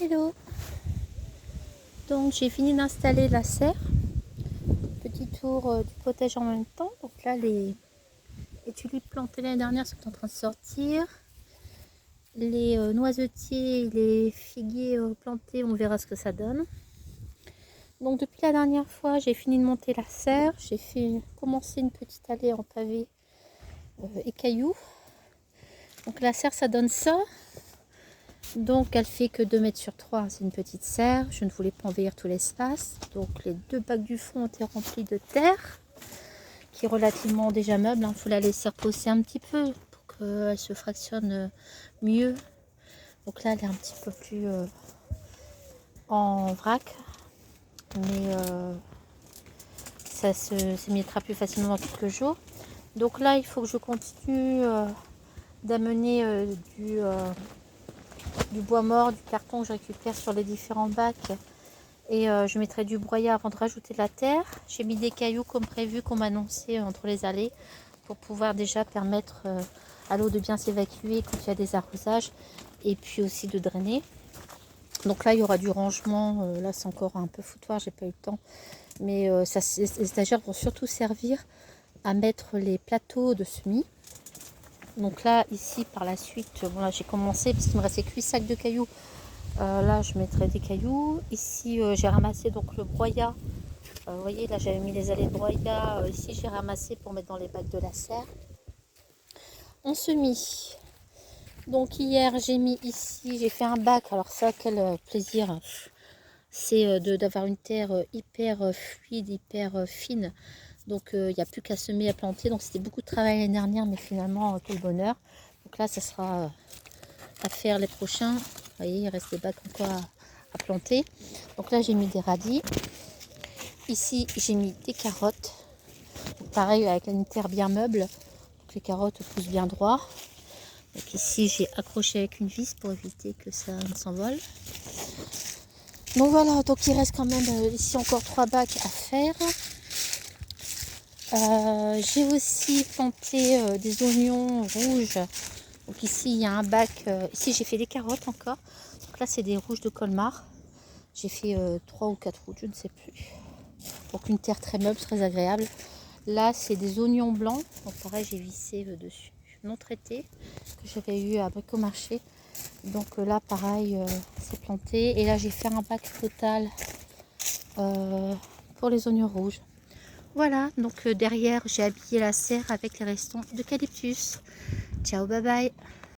Hello. Donc j'ai fini d'installer la serre. Petit tour du potager en même temps. Donc là les tulipes plantées l'année dernière sont en train de sortir. Les noisetiers et les figuiers plantés, on verra ce que ça donne. Donc depuis la dernière fois, j'ai fini de monter la serre. J'ai commencé une petite allée en pavé et cailloux. Donc la serre, ça donne ça. Donc elle fait que 2 mètres sur 3, c'est une petite serre. Je ne voulais pas envahir tout l'espace. Donc les 2 bacs du fond ont été remplis de terre, qui est relativement déjà meuble. Il faut la laisser reposer un petit peu pour qu'elle se fractionne mieux. Donc là elle est un petit peu plus en vrac. Mais ça s'émettra plus facilement dans quelques jours. Donc là il faut que je continue d'amener du bois mort, du carton que je récupère sur les différents bacs, et je mettrai du broyat avant de rajouter de la terre. J'ai mis des cailloux comme prévu, qu'on m'a annoncé entre les allées, pour pouvoir déjà permettre à l'eau de bien s'évacuer quand il y a des arrosages, et puis aussi de drainer. Donc là il y aura du rangement. Là c'est encore un peu foutoir, j'ai pas eu le temps, mais les étagères vont surtout servir à mettre les plateaux de semis. Donc là, ici, par la suite, bon là j'ai commencé parce qu'il me restait que 8 sacs de cailloux. Là, je mettrai des cailloux. Ici, j'ai ramassé donc le broyat. Vous voyez, là, j'avais mis les allées de broyat. Ici, j'ai ramassé pour mettre dans les bacs de la serre. En semis. Donc hier, j'ai mis ici, j'ai fait un bac. Alors ça, quel plaisir. C'est d'avoir une terre hyper fluide, hyper fine. Donc il n'y a plus qu'à semer, à planter. Donc c'était beaucoup de travail l'année dernière, mais finalement quel bonheur. Donc là ça sera à faire les prochains. Vous voyez, il reste des bacs encore à planter. Donc là j'ai mis des radis. Ici j'ai mis des carottes. Donc, pareil, avec une terre bien meuble. Donc les carottes poussent bien droit. Donc ici j'ai accroché avec une vis pour éviter que ça ne s'envole. Donc voilà, donc il reste quand même ici encore 3 bacs à faire. J'ai aussi planté des oignons rouges. Donc ici il y a un bac. Ici j'ai fait des carottes encore. Donc là c'est des rouges de Colmar. J'ai fait 3 ou 4 rouges, je ne sais plus. Donc une terre très meuble, très agréable. Là c'est des oignons blancs. Donc pareil, j'ai vissé dessus, non traité, que j'avais eu à Bricomarché. Donc là pareil, c'est planté. Et là j'ai fait un bac total pour les oignons rouges. Voilà, donc derrière j'ai habillé la serre avec les restants d'eucalyptus. Ciao, bye bye.